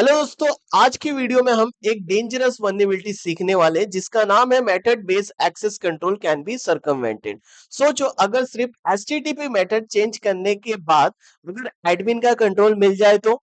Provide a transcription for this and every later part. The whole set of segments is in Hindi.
हेलो दोस्तों, आज की वीडियो में हम एक डेंजरस वल्नरेबिलिटी सीखने वाले हैं जिसका नाम है method based access control can be circumvented. सोचो, अगर सिर्फ एचटीटीपी मेथड चेंज करने के बाद अगर एडमिन का कंट्रोल मिल जाए तो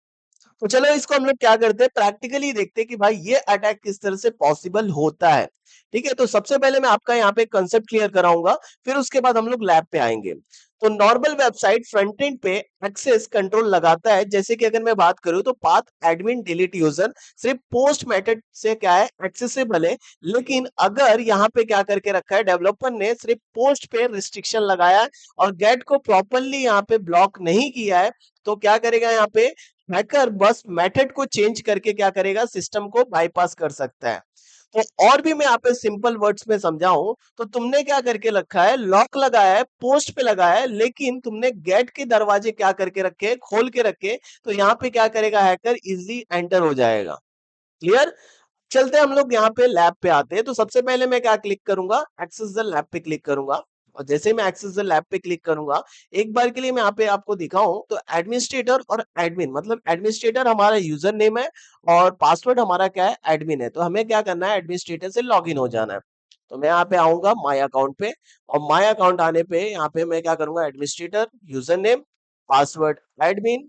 चलो इसको हम लोग क्या करते हैं, प्रैक्टिकली देखते हैं कि भाई ये अटैक किस तरह से पॉसिबल होता है। ठीक है, तो सबसे पहले मैं आपका यहाँ पे कंसेप्ट क्लियर कराऊंगा, फिर उसके बाद हम लोग लैब पे आएंगे। तो नॉर्मल वेबसाइट फ्रंट एंड पे एक्सेस कंट्रोल लगाता है, जैसे कि अगर मैं बात करूं तो पाथ एडमिन डिलीट यूजर सिर्फ पोस्ट मेथड से क्या है एक्सेसिबल है। लेकिन अगर यहाँ पे क्या करके रखा है, डेवलपर ने सिर्फ पोस्ट पे रिस्ट्रिक्शन लगाया है और गेट को प्रॉपरली यहाँ पे ब्लॉक नहीं किया है, तो क्या करेगा यहाँ पे हैकर बस मेथड को चेंज करके क्या करेगा, सिस्टम को बाईपास कर सकता है। तो और भी मैं यहाँ पे सिंपल वर्ड्स में समझाऊं तो तुमने क्या करके रखा है, लॉक लगाया है, पोस्ट पे लगाया है, लेकिन तुमने गेट के दरवाजे क्या करके रखे, खोल के रखे। तो यहाँ पे क्या करेगा हैकर, इजी एंटर हो जाएगा। क्लियर। चलते हम लोग यहाँ पे लैब पे आते हैं। तो सबसे पहले मैं क्या क्लिक करूंगा, एक्सेस द लैब पे क्लिक करूंगा। और जैसे मैं एक्सेस द लैब पे क्लिक करूंगा, एक बार के लिए मैं यहाँ पे आपको दिखाऊं तो एडमिनिस्ट्रेटर और एडमिन, मतलब एडमिनिस्ट्रेटर हमारा यूजर नेम है और पासवर्ड हमारा क्या है, एडमिन है। तो हमें क्या करना है, एडमिनिस्ट्रेटर से लॉग इन हो जाना है। तो मैं यहाँ पे आऊंगा माई अकाउंट पे, और माई अकाउंट आने पे यहाँ पे मैं क्या करूंगा, administrator, user name, password admin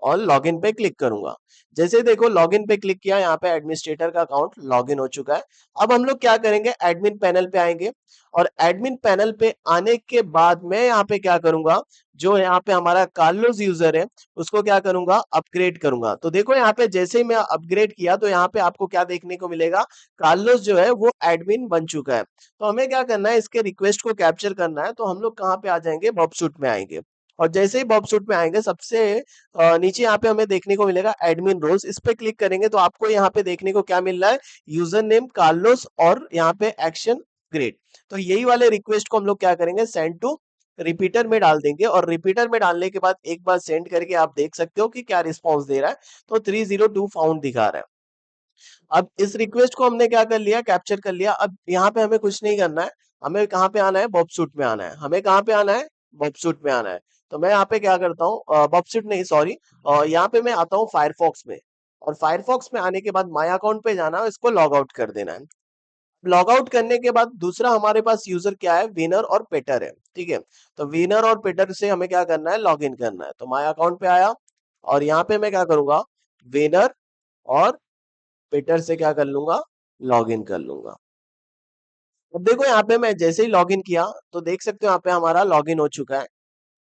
और लॉगिन पे क्लिक करूंगा। जैसे देखो लॉगिन पे क्लिक किया, यहाँ पे एडमिनिस्ट्रेटर का अकाउंट लॉगिन हो चुका है। अब हम लोग क्या करेंगे, एडमिन पैनल पे आएंगे, और एडमिन पैनल पे आने के बाद मैं यहाँ पे क्या करूंगा, जो यहाँ पे हमारा कार्लोस यूजर है उसको क्या करूंगा, अपग्रेड करूंगा। तो देखो यहाँ पे जैसे ही मैं अपग्रेड किया तो यहाँ पे आपको क्या देखने को मिलेगा, कार्लोस जो है वो एडमिन बन चुका है। तो हमें क्या करना है, इसके रिक्वेस्ट को कैप्चर करना है। तो हम लोग कहाँ पे आ जाएंगे, बॉबशूट में आएंगे। और जैसे ही बॉबशूट में आएंगे, सबसे नीचे यहाँ पे हमें देखने को मिलेगा एडमिन रोल्स, इस पे क्लिक करेंगे तो आपको यहाँ पे देखने को क्या मिल रहा है, यूजर नेम कार्लोस और यहाँ पे एक्शन ग्रेड। तो यही वाले रिक्वेस्ट को हम लोग क्या करेंगे, सेंड टू रिपीटर में डाल देंगे। और रिपीटर में डालने के बाद एक बार सेंड करके आप देख सकते हो कि क्या रिस्पॉन्स दे रहा है। तो 302 फाउंड दिखा रहा है। अब इस रिक्वेस्ट को हमने क्या कर लिया, कैप्चर कर लिया। अब यहाँ पे हमें कुछ नहीं करना है, हमें कहाँ पे आना है, बॉबशूट में आना है। हमें कहाँ पे आना है, बॉबशूट में आना है। तो मैं यहाँ पे क्या करता हूँ, बॉबशूट नहीं सॉरी, यहाँ पे मैं आता हूँ फायरफॉक्स में। और फायरफॉक्स में आने के बाद माई अकाउंट पे जाना है, इसको लॉग आउट कर देना है। लॉग आउट करने के बाद दूसरा हमारे पास यूजर क्या है, विनर और पेटर है। ठीक है, तो विनर और पेटर से हमें क्या करना है, लॉग इन करना है। तो माई अकाउंट पे आया, और यहाँ पे मैं क्या करूंगा, विनर और पेटर से क्या कर लूंगा, लॉग इन कर लूंगा। अब देखो यहाँ पे मैं जैसे ही लॉग इन किया तो देख सकते हो यहाँ पे हमारा लॉग इन हो चुका है।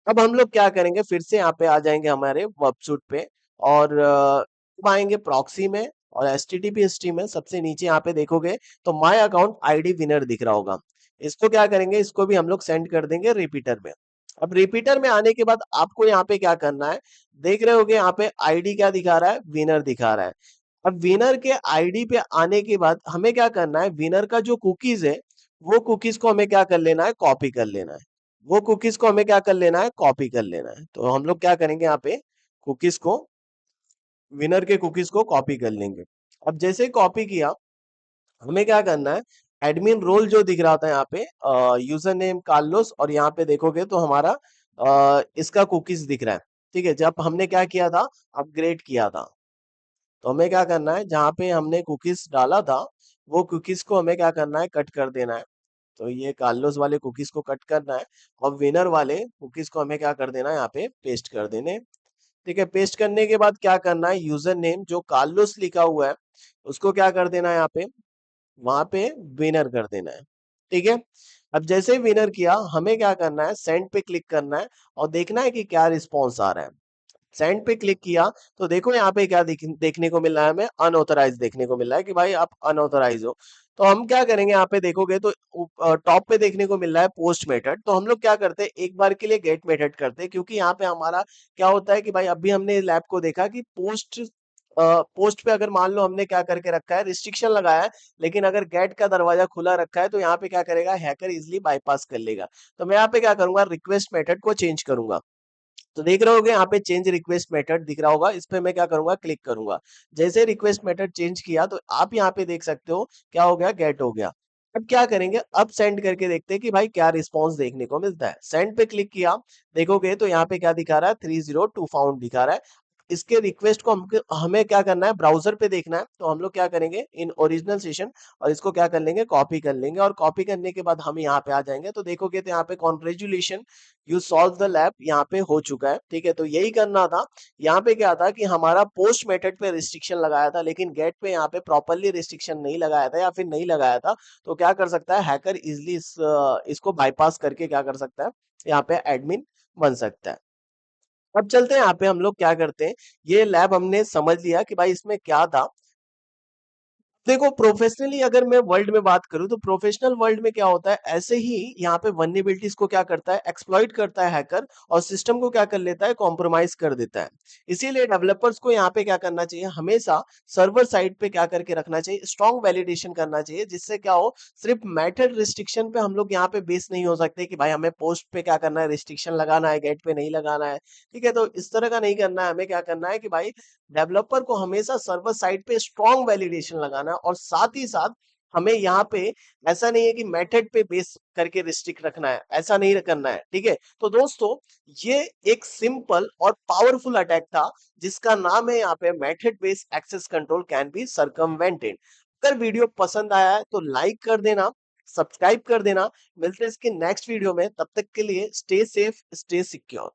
अब हम लोग क्या करेंगे, फिर से यहाँ पे आ जाएंगे हमारे वेबसूट पे, और अब आएंगे प्रॉक्सी में, और एचटीटीपीएसटी में सबसे नीचे यहाँ पे देखोगे तो माय अकाउंट आईडी विनर दिख रहा होगा। इसको क्या करेंगे, इसको भी हम लोग सेंड कर देंगे रिपीटर में। अब रिपीटर में आने के बाद आपको यहाँ पे क्या करना है, देख रहे होगे यहाँ पे आईडी क्या दिखा रहा है, विनर दिखा रहा है। अब विनर के आईडी पे आने के बाद हमें क्या करना है, विनर का जो कुकीज है वो कुकीज को हमें क्या कर लेना है, कॉपी कर लेना है। वो कुकीज को हमें क्या कर लेना है, कॉपी कर लेना है। तो हम लोग क्या करेंगे, यहाँ पे कुकीज को, विनर के कुकीज को कॉपी कर लेंगे। अब जैसे ही कॉपी किया, हमें क्या करना है, एडमिन रोल जो दिख रहा था यहाँ पे, यूजर नेम कार्लोस, और यहाँ पे देखोगे तो हमारा इसका कुकीज दिख रहा है। ठीक है, जब हमने क्या किया था, अपग्रेड किया था। तो हमें क्या करना है, जहाँ पे हमने कुकीज डाला था वो कुकीज को हमें क्या करना है, कट कर देना है। तो ये कार्लोस वाले कुकीज को कट करना है, और विनर वाले कुकीज को हमें क्या कर देना है, यहाँ पे पेस्ट कर देने। ठीक है, पेस्ट करने के बाद क्या करना है, यूजर नेम जो कार्लोस लिखा हुआ है उसको क्या कर देना है, यहाँ पे वहां पे विनर कर देना है। ठीक है, अब जैसे ही विनर किया, हमें क्या करना है, सेंड पे क्लिक करना है और देखना है कि क्या रिस्पॉन्स आ रहा है। सेंड पे क्लिक किया तो देखो यहाँ पे क्या देखने को मिल रहा है, हमें अनऑथराइज देखने को मिल रहा है कि भाई आप अनऑथराइज हो। तो हम क्या करेंगे, यहाँ पे देखोगे तो टॉप पे देखने को मिल रहा है पोस्ट मेथड। तो हम लोग क्या करते हैं, एक बार के लिए गेट मेथड करते हैं, क्योंकि यहाँ पे हमारा क्या होता है कि भाई अभी हमने लैब को देखा कि पोस्ट पे अगर मान लो हमने क्या करके रखा है, रिस्ट्रिक्शन लगाया है, लेकिन अगर गेट का दरवाजा खुला रखा है तो यहाँ पे क्या करेगा, हैकर इजिली बाईपास कर लेगा। तो मैं यहाँ पे क्या करूंगा, रिक्वेस्ट मेथड को चेंज करूंगा। तो देख रहे होगे यहाँ पे चेंज रिक्वेस्ट मेथड दिख रहा होगा, इस पे मैं क्या करूंगा, क्लिक करूंगा। जैसे रिक्वेस्ट मेथड चेंज किया तो आप यहाँ पे देख सकते हो क्या हो गया, गेट हो गया। अब क्या करेंगे, अब सेंड करके देखते हैं कि भाई क्या रिस्पांस देखने को मिलता है। सेंड पे क्लिक किया, देखोगे तो यहाँ पे क्या दिखा रहा है, 302 फाउंड दिखा रहा है। इसके रिक्वेस्ट को हमें क्या करना है, ब्राउजर पे देखना है। तो हम लोग क्या करेंगे, इन ओरिजिनल सेशन और इसको क्या कर लेंगे, कॉपी कर लेंगे। और कॉपी करने के बाद हम यहाँ पे आ जाएंगे तो देखोगे तो यहाँ पे congratulation you solve the lab यहाँ पे हो चुका है। ठीक है, तो यही करना था। यहाँ पे क्या था कि हमारा पोस्ट मेथड पे रिस्ट्रिक्शन लगाया था, लेकिन गेट पे यहाँ पे प्रॉपरली रिस्ट्रिक्शन नहीं लगाया था या फिर नहीं लगाया था। तो क्या कर सकता है हैकर इजिली इसको बाईपास करके क्या कर सकता है, यहाँ पे एडमिन बन सकता है। अब चलते हैं यहाँ पे हम लोग क्या करते हैं, ये लैब हमने समझ लिया कि भाई इसमें क्या था। देखो प्रोफेशनली अगर मैं वर्ल्ड में बात करूं तो प्रोफेशनल वर्ल्ड में क्या होता है, ऐसे ही यहाँ पे वल्नरेबिलिटीज को क्या करता है, एक्सप्लॉइट करता है हैकर और सिस्टम को क्या कर लेता है, कॉम्प्रोमाइज कर देता है। इसीलिए डेवलपर्स को यहाँ पे क्या करना चाहिए, हमेशा सर्वर साइड पे क्या करके रखना चाहिए, स्ट्रॉन्ग वैलिडेशन करना चाहिए, जिससे क्या हो, सिर्फ मेथड रिस्ट्रिक्शन पे हम लोग यहाँ पे बेस नहीं हो सकते कि भाई हमें पोस्ट पे क्या करना है, रिस्ट्रिक्शन लगाना है, गेट पे नहीं लगाना है। ठीक है, तो इस तरह का नहीं करना है, हमें क्या करना है कि भाई डेवलपर को हमेशा सर्वर साइड पे स्ट्रॉन्ग वैलिडेशन लगाना है। और साथ ही साथ हमें यहाँ पे ऐसा नहीं है कि मेथड पे बेस करके रिस्ट्रिक्ट रखना है, ऐसा नहीं करना है। ठीक है, तो दोस्तों ये एक सिंपल और पावरफुल अटैक था जिसका नाम है यहाँ पे method based access control can be circumvented. अगर वीडियो पसंद आया है तो लाइक कर देना, सब्सक्राइब कर देना। मिलते हैं इसके नेक्स्ट वीडियो में, तब तक के लिए स्टे सेफ, स्टे सिक्योर।